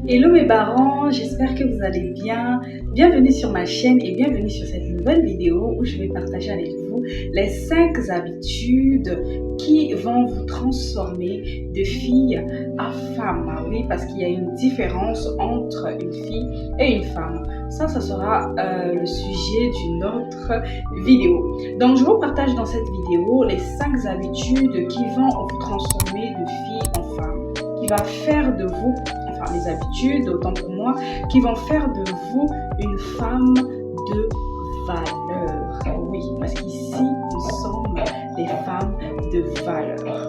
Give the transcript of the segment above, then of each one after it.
Hello mes parents, j'espère que vous allez bien. Bienvenue sur ma chaîne et bienvenue sur cette nouvelle vidéo où je vais partager avec vous les 5 habitudes qui vont vous transformer de fille à femme. Oui, parce qu'il y a une différence entre une fille et une femme. Ça sera le sujet d'une autre vidéo. Donc je vous partage dans cette vidéo les 5 habitudes qui vont vous transformer de fille en femme, qui va faire de vous les habitudes, autant pour moi, qui vont faire de vous une femme de valeur. Oui, parce qu'ici, nous sommes des femmes de valeur.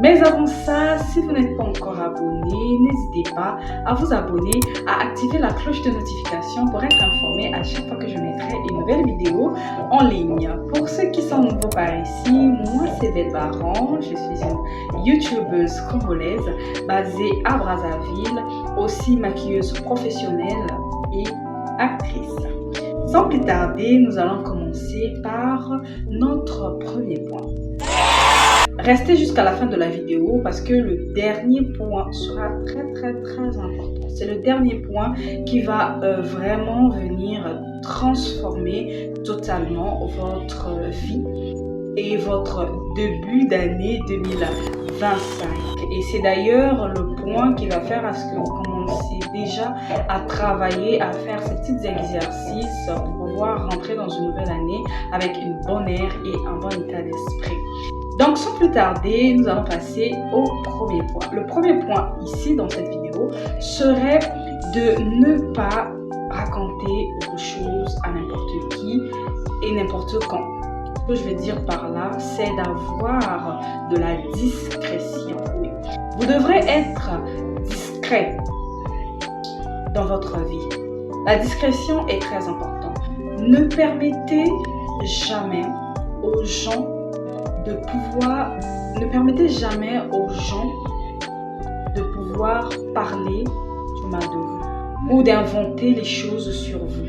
Mais avant ça, si vous n'êtes pas encore abonné, n'hésitez pas à vous abonner, à activer la cloche de notification pour être informé à chaque fois que je mettrai une nouvelle vidéo en ligne. Pour ceux qui sont nouveaux par ici, moi c'est Belle Baran, je suis une youtubeuse congolaise basée à Brazzaville, aussi maquilleuse professionnelle et actrice. Sans plus tarder, nous allons commencer par notre premier point. Restez jusqu'à la fin de la vidéo parce que le dernier point sera très important. C'est le dernier point qui va vraiment venir transformer totalement votre vie et votre début d'année 2025. Et c'est d'ailleurs le point qui va faire à ce que vous commencez déjà à travailler, à faire ces petits exercices pour pouvoir rentrer dans une nouvelle année avec une bonne air et un bon état d'esprit. Donc sans plus tarder, nous allons passer au premier point. Le premier point ici dans cette vidéo serait de ne pas raconter vos choses à n'importe qui et n'importe quand. Ce que je veux dire par là, c'est d'avoir de la discrétion. Oui. Vous devrez être discret dans votre vie. La discrétion est très importante. Ne permettez jamais aux gens ne permettez jamais aux gens de pouvoir parler du mal de vous ou d'inventer les choses sur vous.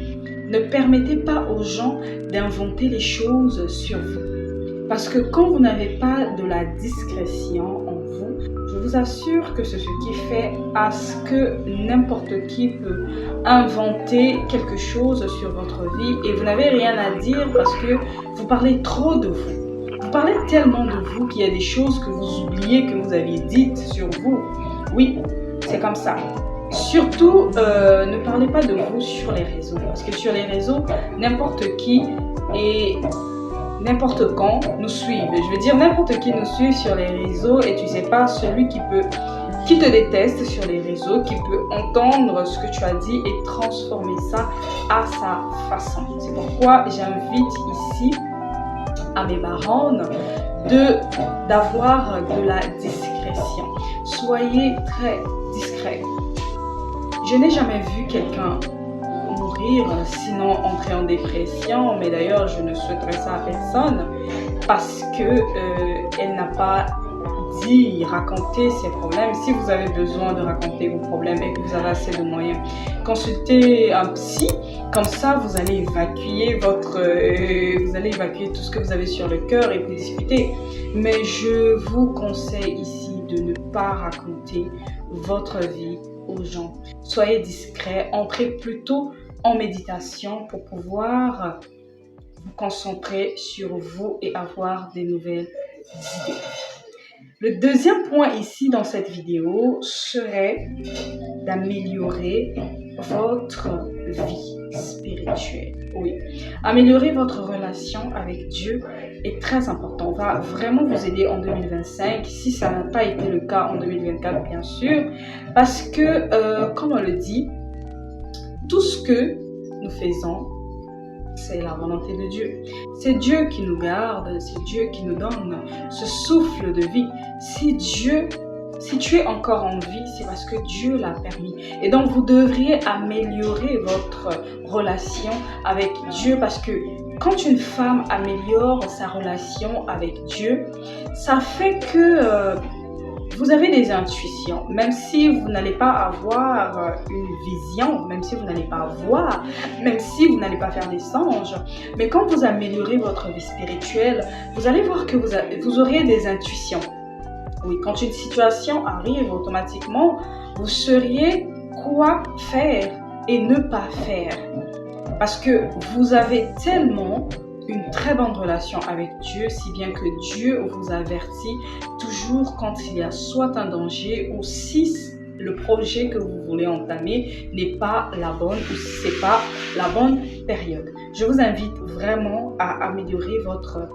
Ne permettez pas aux gens d'inventer les choses sur vous. Parce que quand vous n'avez pas de la discrétion en vous, je vous assure que c'est ce qui fait à ce que n'importe qui peut inventer quelque chose sur votre vie et vous n'avez rien à dire parce que vous parlez trop de vous. Vous parlez tellement de vous qu'il y a des choses que vous oubliez que vous aviez dites sur vous. Oui, c'est comme ça. Surtout, ne parlez pas de vous sur les réseaux. Parce que sur les réseaux, n'importe qui et n'importe quand nous suivent. Je veux dire, n'importe qui nous suit sur les réseaux et tu sais pas celui qui te déteste sur les réseaux, qui peut entendre ce que tu as dit et transformer ça à sa façon. C'est pourquoi j'invite ici à mes parents d'avoir de la discrétion. Soyez très discret. Je n'ai jamais vu quelqu'un mourir, sinon entrer en dépression, mais d'ailleurs je ne souhaiterais ça à personne parce que elle n'a pas dit, raconter ses problèmes. Si vous avez besoin de raconter vos problèmes et que vous avez assez de moyens, consultez un psy. Comme ça, vous allez évacuer tout ce que vous avez sur le cœur et vous discuter. Mais je vous conseille ici de ne pas raconter votre vie aux gens. Soyez discret, entrez plutôt en méditation pour pouvoir vous concentrer sur vous et avoir des nouvelles idées. Le deuxième point ici dans cette vidéo serait d'améliorer votre vie spirituelle. Oui, améliorer votre relation avec Dieu est très important. On va vraiment vous aider en 2025, si ça n'a pas été le cas en 2024 bien sûr, parce que comme on le dit, tout ce que nous faisons, c'est la volonté de Dieu. C'est Dieu qui nous garde, c'est Dieu qui nous donne ce souffle de vie. Si tu es encore en vie, c'est parce que Dieu l'a permis. Et donc, vous devriez améliorer votre relation avec Dieu parce que quand une femme améliore sa relation avec Dieu, ça fait que vous avez des intuitions, même si vous n'allez pas avoir une vision, même si vous n'allez pas voir, même si vous n'allez pas faire des songes. Mais quand vous améliorez votre vie spirituelle, vous allez voir que vous aurez des intuitions. Oui, quand une situation arrive, automatiquement, vous seriez quoi faire et ne pas faire. Parce que vous avez tellement une très bonne relation avec Dieu, si bien que Dieu vous avertit toujours quand il y a soit un danger ou si le projet que vous voulez entamer n'est pas la bonne ou si ce n'est pas la bonne période. Je vous invite vraiment à améliorer votre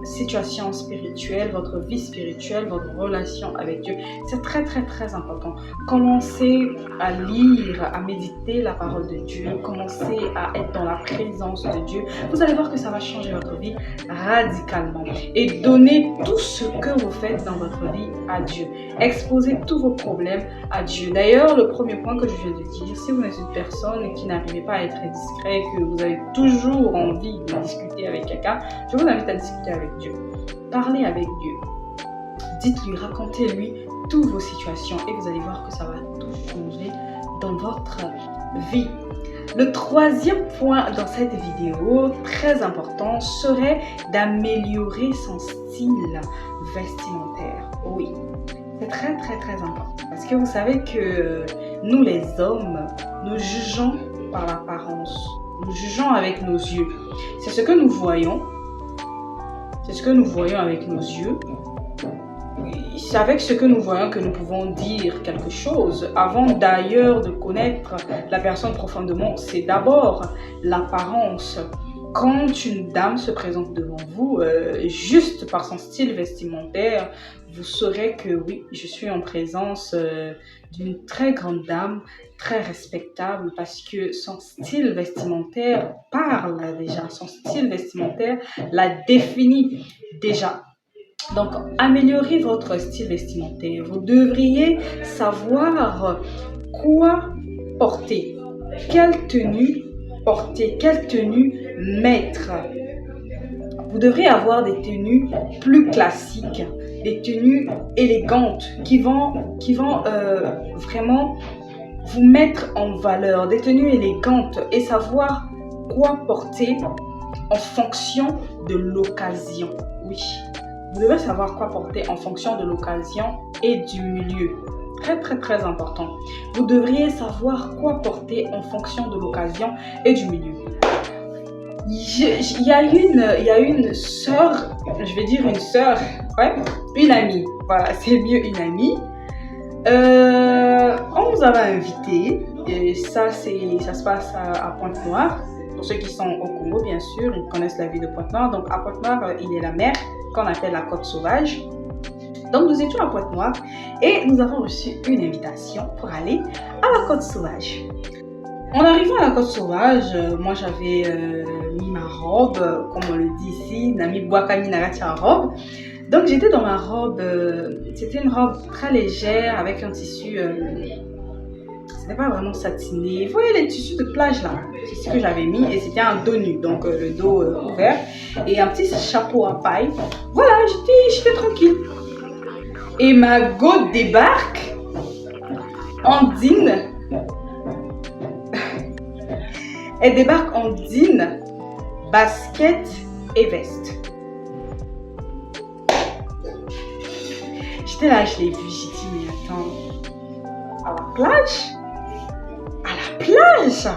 situation spirituelle, votre vie spirituelle, votre relation avec Dieu. C'est très très très important. Commencez à lire, à méditer la parole de Dieu. Commencez à être dans la présence de Dieu. Vous allez voir que ça va changer votre vie radicalement. Et donnez tout ce que vous faites dans votre vie à Dieu. Exposez tous vos problèmes à Dieu. D'ailleurs, le premier point que je viens de dire, si vous êtes une personne qui n'arrivez pas à être discret, que vous avez toujours envie de discuter avec quelqu'un, je vous invite à discuter avec Dieu. Parlez avec Dieu. Dites-lui, racontez-lui toutes vos situations et vous allez voir que ça va tout changer dans votre vie. Le troisième point dans cette vidéo, très important, serait d'améliorer son style vestimentaire. Oui, c'est très très très important parce que vous savez que nous les hommes, nous jugeons par l'apparence. Nous jugeons avec nos yeux. C'est ce que nous voyons. C'est ce que nous voyons avec nos yeux. C'est avec ce que nous voyons que nous pouvons dire quelque chose. Avant d'ailleurs de connaître la personne profondément, c'est d'abord l'apparence. Quand une dame se présente devant vous, juste par son style vestimentaire, vous saurez que oui, je suis en présence d'une très grande dame, très respectable, parce que son style vestimentaire parle déjà, son style vestimentaire la définit déjà. Donc, améliorez votre style vestimentaire. Vous devriez savoir quoi porter, quelle tenue porter, quelle tenue mettre. Vous devrez avoir des tenues plus classiques, des tenues élégantes qui vont vraiment vous mettre en valeur, des tenues élégantes et savoir quoi porter en fonction de l'occasion. Oui, vous devez savoir quoi porter en fonction de l'occasion et du milieu. Très très très important. Vous devriez savoir quoi porter en fonction de l'occasion et du milieu. Il y a une sœur, je vais dire une sœur, ouais, une amie. Voilà, c'est mieux une amie. On nous avait invités, et ça se passe à Pointe-Noire. Pour ceux qui sont au Congo, bien sûr, ils connaissent la ville de Pointe-Noire. Donc à Pointe-Noire, il y a la mer qu'on appelle la Côte Sauvage. Donc nous étions à Pointe-Noire et nous avons reçu une invitation pour aller à la Côte Sauvage. En arrivant à la Côte Sauvage, moi j'avais mis ma robe, comme on le dit ici, Nami Bwakami Nagatia robe. Donc j'étais dans ma robe, c'était une robe très légère avec un tissu, c'était pas vraiment satiné. Vous voyez les tissus de plage là, c'est ce que j'avais mis et c'était un dos nu, donc le dos ouvert et un petit chapeau à paille. Voilà, j'étais tranquille. Et ma go débarque en jean. Elle débarque en jean, basket et veste. J'étais là, je l'ai vu, j'ai dit, mais attends, à la plage? À la plage?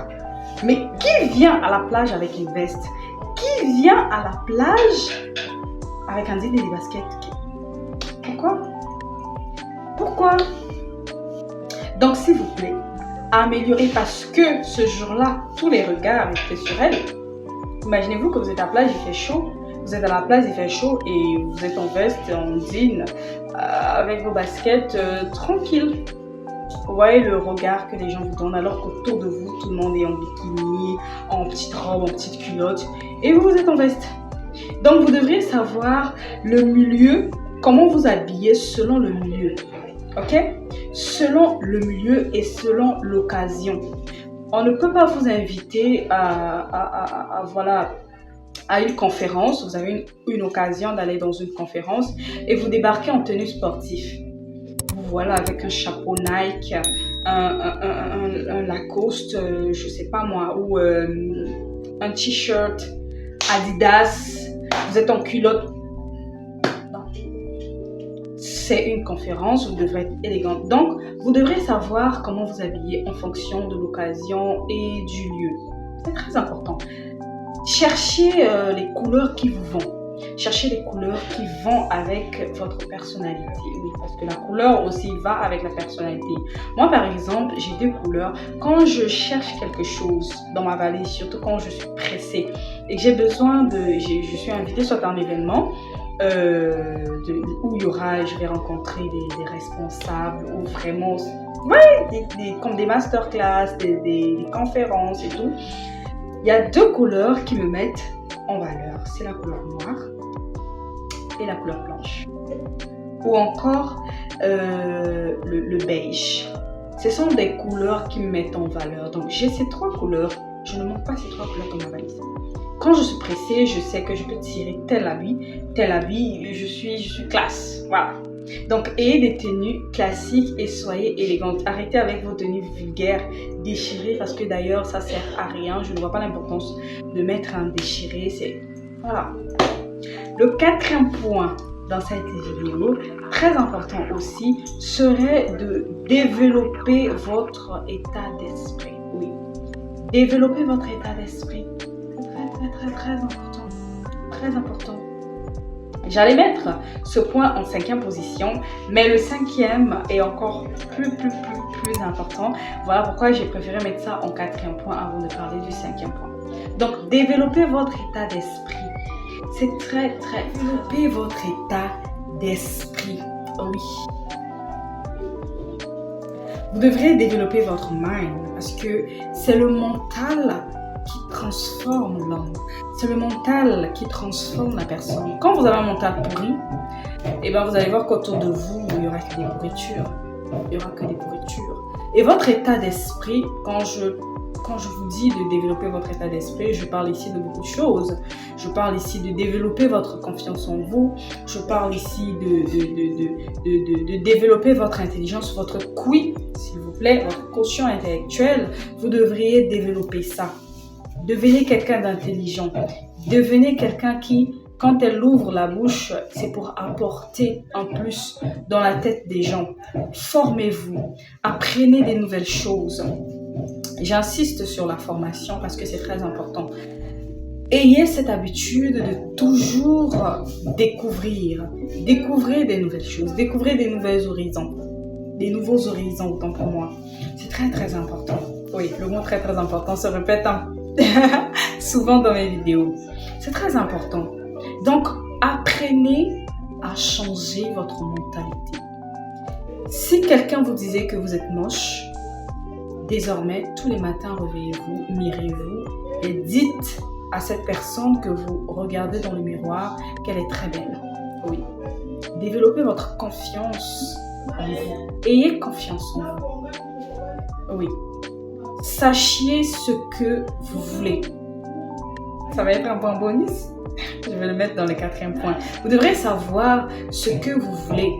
Mais qui vient à la plage avec une veste? Qui vient à la plage avec un jean et des baskets? Pourquoi? Pourquoi? Donc, s'il vous plaît, améliorez parce que ce jour-là, tous les regards étaient sur elle. Imaginez-vous que vous êtes à la plage, il fait chaud. Vous êtes à la plage, il fait chaud et vous êtes en veste, en jean, avec vos baskets, tranquille. Vous voyez le regard que les gens vous donnent alors qu'autour de vous, tout le monde est en bikini, en petite robe, en petite culotte et vous êtes en veste. Donc, vous devriez savoir le milieu, comment vous habiller selon le milieu. Ok? Selon le milieu et selon l'occasion. On ne peut pas vous inviter à une conférence. Vous avez une occasion d'aller dans une conférence et vous débarquez en tenue sportive. Voilà, avec un chapeau Nike, un Lacoste, je sais pas moi, ou un t-shirt Adidas. Vous êtes en culotte. Non. c'est une conférence, vous devrez être élégante. Donc, vous devrez savoir comment vous habiller en fonction de l'occasion et du lieu. C'est très important. Cherchez les couleurs qui vous vont. Cherchez les couleurs qui vont avec votre personnalité. Oui, parce que la couleur aussi va avec la personnalité. Moi, par exemple, j'ai deux couleurs. Quand je cherche quelque chose dans ma valise, surtout quand je suis pressée et que j'ai besoin de... Je suis invitée soit à un événement où je vais rencontrer des responsables ou vraiment... Ouais, comme des masterclass, des conférences et tout. Il y a deux couleurs qui me mettent en valeur. C'est la couleur noire et la couleur blanche. Ou encore le beige. Ce sont des couleurs qui me mettent en valeur. Donc j'ai ces trois couleurs. Je ne manque pas ces trois couleurs dans ma valise. Quand je suis pressée, je sais que je peux tirer tel habit, je suis classe. Voilà. Donc, ayez des tenues classiques et soyez élégantes. Arrêtez avec vos tenues vulgaires, déchirées, parce que d'ailleurs, ça sert à rien. Je ne vois pas l'importance de mettre un déchiré. Voilà. Le quatrième point dans cette vidéo, très important aussi, serait de développer votre état d'esprit. Oui. Développer votre état d'esprit. C'est très important. Très important. J'allais mettre ce point en 5e position, mais le 5e est encore plus important. Voilà pourquoi j'ai préféré mettre ça en 4e point avant de parler du 5e point. Donc, développer votre état d'esprit. C'est très développer votre état d'esprit. Oui. Vous devrez développer votre mind parce que c'est le mental qui transforme l'homme. C'est le mental qui transforme la personne. Quand vous avez un mental pourri, et ben vous allez voir qu'autour de vous, il n'y aura que des pourritures. Il n'y aura que des pourritures. Et votre état d'esprit, quand je vous dis de développer votre état d'esprit, je parle ici de beaucoup de choses. Je parle ici de développer votre confiance en vous. Je parle ici de développer votre intelligence, votre QI, s'il vous plaît, votre quotient intellectuel. Vous devriez développer ça. Devenez quelqu'un d'intelligent. Devenez quelqu'un qui, quand elle ouvre la bouche, c'est pour apporter un plus dans la tête des gens. Formez-vous. Apprenez des nouvelles choses. J'insiste sur la formation parce que c'est très important. Ayez cette habitude de toujours découvrir. Découvrez des nouvelles choses. Découvrez des nouveaux horizons. Des nouveaux horizons, autant pour moi. C'est très important. Oui, le mot très important se répète souvent dans mes vidéos. C'est très important. Donc, apprenez à changer votre mentalité. Si quelqu'un vous disait que vous êtes moche, désormais, tous les matins, réveillez-vous, mirez-vous et dites à cette personne que vous regardez dans le miroir qu'elle est très belle. Oui. Développez votre confiance en vous. Ayez confiance en vous. Oui. Sachez ce que vous voulez. Ça va être un point bonus. Je vais le mettre dans le 4e point. Vous devrez savoir ce que vous voulez.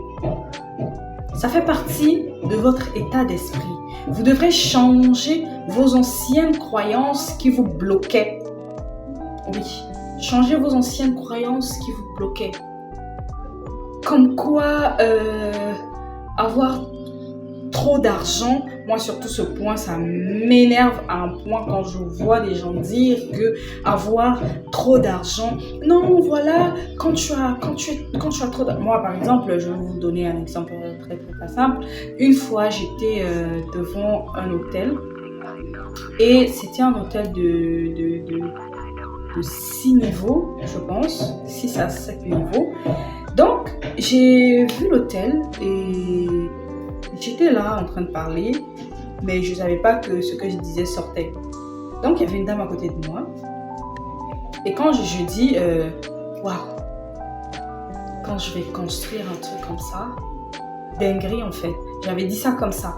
Ça fait partie de votre état d'esprit. Vous devrez changer vos anciennes croyances qui vous bloquaient. Oui, changez vos anciennes croyances qui vous bloquaient. Comme quoi, avoir trop d'argent, moi surtout ce point, ça m'énerve à un point quand je vois des gens dire que avoir trop d'argent, non voilà, quand tu as trop d'argent. Moi par exemple, je vais vous donner un exemple très simple. Une fois j'étais devant un hôtel et c'était un hôtel de 6 niveaux, je pense, 6 à 7 niveaux. Donc j'ai vu l'hôtel et j'étais là en train de parler, mais je ne savais pas que ce que je disais sortait. Donc, il y avait une dame à côté de moi. Et quand je dis, waouh, quand je vais construire un truc comme ça, dinguerie en fait. J'avais dit ça comme ça.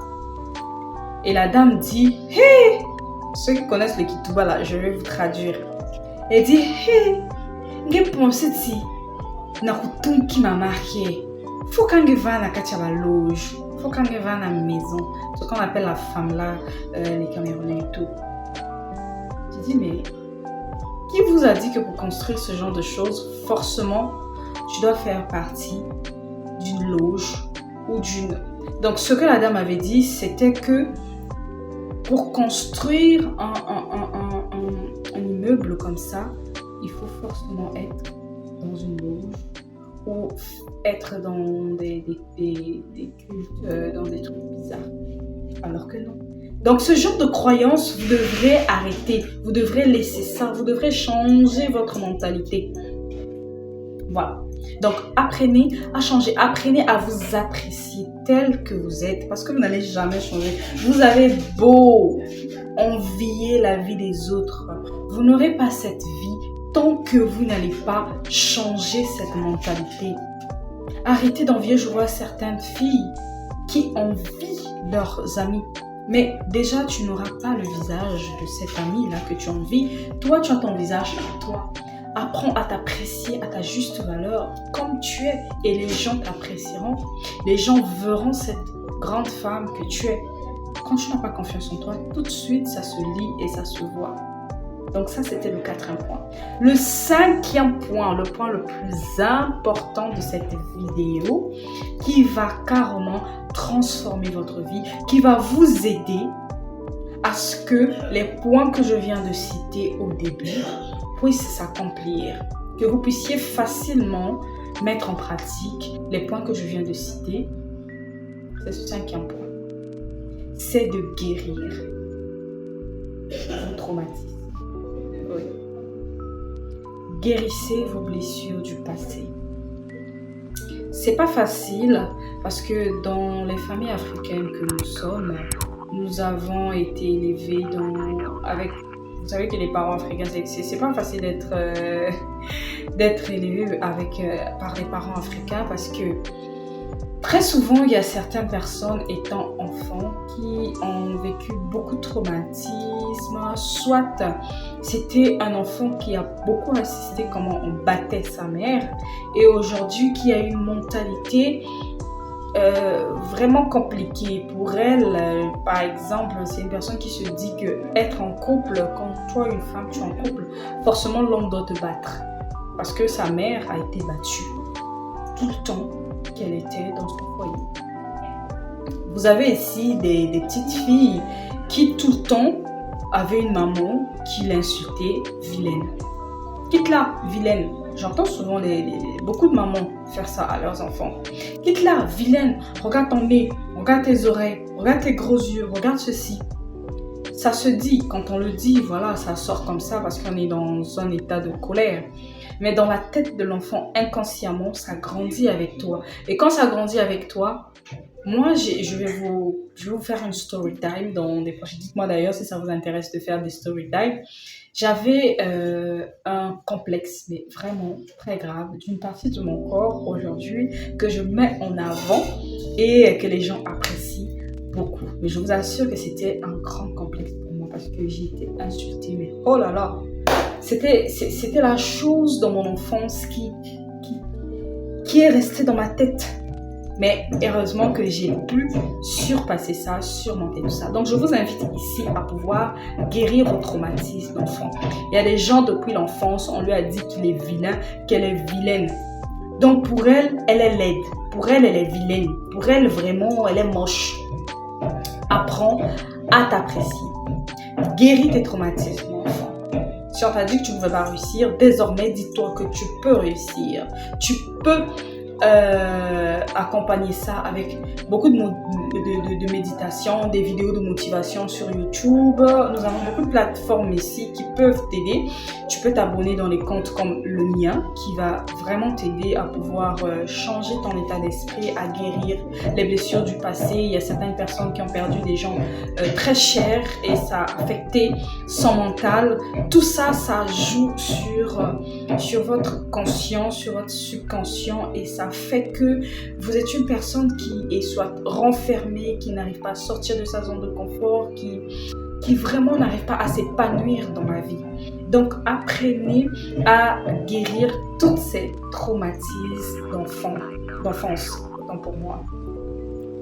Et la dame dit, hey, ceux qui connaissent le Kituba là, je vais vous traduire. Elle dit, hey, j'ai pensé si, na kutum qui m'a marqué. Faut qu'on va à la loge. Faut qu'on va à la maison. Ce qu'on appelle la femme là, les Camerounais et tout. Je dis, mais qui vous a dit que pour construire ce genre de choses, forcément, tu dois faire partie d'une loge ou d'une... Donc, ce que la dame avait dit, c'était que pour construire un immeuble comme ça, il faut forcément être dans une loge ou être dans des cultes, dans des trucs bizarres. Alors que non. Donc, ce genre de croyance, vous devrez arrêter. Vous devrez laisser ça. Vous devrez changer votre mentalité. Voilà. Donc, apprenez à changer. Apprenez à vous apprécier tel que vous êtes. Parce que vous n'allez jamais changer. Vous avez beau envier la vie des autres. Vous n'aurez pas cette vie tant que vous n'allez pas changer cette mentalité. Arrêtez d'envier. Je vois certaines filles qui envient leurs amis. Mais déjà, tu n'auras pas le visage de cet ami-là que tu envies. Toi, tu as ton visage à toi. Apprends à t'apprécier à ta juste valeur comme tu es. Et les gens t'apprécieront. Les gens verront cette grande femme que tu es. Quand tu n'as pas confiance en toi, tout de suite, ça se lit et ça se voit. Donc ça, c'était le 4e point. Le 5e point, le point le plus important de cette vidéo, qui va carrément transformer votre vie, qui va vous aider à ce que les points que je viens de citer au début puissent s'accomplir. Que vous puissiez facilement mettre en pratique les points que je viens de citer. C'est ce 5e point. C'est de guérir vos traumatismes. Oui. Guérissez vos blessures du passé. C'est pas facile parce que dans les familles africaines que nous sommes, nous avons été élevés avec... Vous savez que les parents africains, c'est pas facile d'être élevé par les parents africains parce que très souvent, il y a certaines personnes étant enfants qui ont vécu beaucoup de traumatismes. Soit c'était un enfant qui a beaucoup assisté comment on battait sa mère et aujourd'hui qui a une mentalité vraiment compliquée. Pour elle, par exemple, c'est une personne qui se dit que être en couple, quand toi, une femme, tu es en couple, forcément l'homme doit te battre parce que sa mère a été battue tout le temps qu'elle était dans son foyer. Vous avez ici des petites filles qui tout le temps avaient une maman qui l'insultait vilaine. Quitte-la, vilaine. J'entends souvent beaucoup de mamans faire ça à leurs enfants. Quitte-la, vilaine. Regarde ton nez, regarde tes oreilles, regarde tes gros yeux, regarde ceci. Ça se dit, quand on le dit, voilà, ça sort comme ça parce qu'on est dans un état de colère. Mais dans la tête de l'enfant, inconsciemment, ça grandit avec toi. Et quand ça grandit avec toi, moi, je vais vous faire une story time dans des prochains. Dites-moi d'ailleurs si ça vous intéresse de faire des story time. J'avais un complexe, mais vraiment très grave, d'une partie de mon corps aujourd'hui que je mets en avant et que les gens apprécient beaucoup. Mais je vous assure que c'était un grand complexe pour moi parce que j'ai été insultée. Mais oh là là! C'était la chose dans mon enfance qui est restée dans ma tête. Mais heureusement que j'ai pu surpasser ça, surmonter tout ça. Donc je vous invite ici à pouvoir guérir vos traumatismes d'enfant. Il y a des gens depuis l'enfance, on lui a dit qu'il est vilain, qu'elle est vilaine. Donc pour elle, elle est laide. Pour elle, elle est vilaine. Pour elle, vraiment, elle est moche. Apprends à t'apprécier. Guéris tes traumatismes, enfant. Si on t'a dit que tu ne pouvais pas réussir, désormais, dis-toi que tu peux réussir. Tu peux accompagner ça avec beaucoup de méditation, des vidéos de motivation sur YouTube. Nous avons beaucoup de plateformes ici qui peuvent t'aider. Tu peux t'abonner dans les comptes comme le mien qui va vraiment t'aider à pouvoir changer ton état d'esprit, à guérir les blessures du passé. Il y a certaines personnes qui ont perdu des gens très chers et ça a affecté son mental. Tout ça, ça joue sur votre conscience, sur votre subconscient et ça fait que vous êtes une personne qui est soit renfermée, qui n'arrive pas à sortir de sa zone de confort, qui vraiment n'arrive pas à s'épanouir dans la vie. Donc, apprenez à guérir tous ces traumatismes d'enfance, autant pour moi.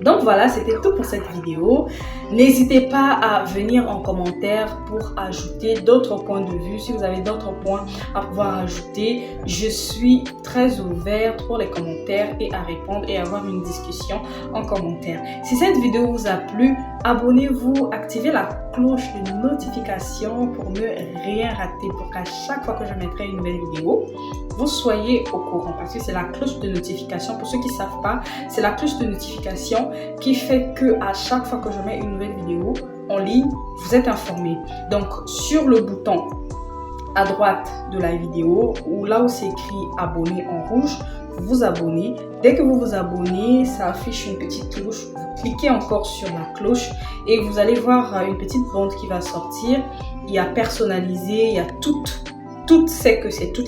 Donc voilà, c'était tout pour cette vidéo. N'hésitez pas à venir en commentaire pour ajouter d'autres points de vue. Si vous avez d'autres points à pouvoir ajouter, je suis très ouverte pour les commentaires et à répondre et avoir une discussion en commentaire. Si cette vidéo vous a plu, abonnez-vous, activez la cloche de notification pour ne rien rater, pour qu'à chaque fois que je mettrai une nouvelle vidéo, vous soyez au courant, parce que c'est la cloche de notification. Pour ceux qui ne savent pas, c'est la cloche de notification qui fait que à chaque fois que je mets une nouvelle vidéo en ligne, vous êtes informé. Donc sur le bouton à droite de la vidéo, ou là où c'est écrit abonner en rouge, vous vous abonnez. Dès que vous vous abonnez, ça affiche une petite cloche. Vous cliquez encore sur la cloche et vous allez voir une petite bande qui va sortir. Il y a personnalisé, il y a toutes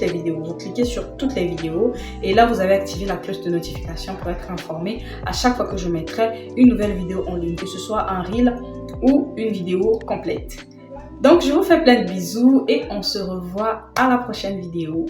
les vidéos. Vous cliquez sur toutes les vidéos et là vous avez activé la cloche de notification pour être informé à chaque fois que je mettrai une nouvelle vidéo en ligne, que ce soit un reel ou une vidéo complète. Donc je vous fais plein de bisous et on se revoit à la prochaine vidéo.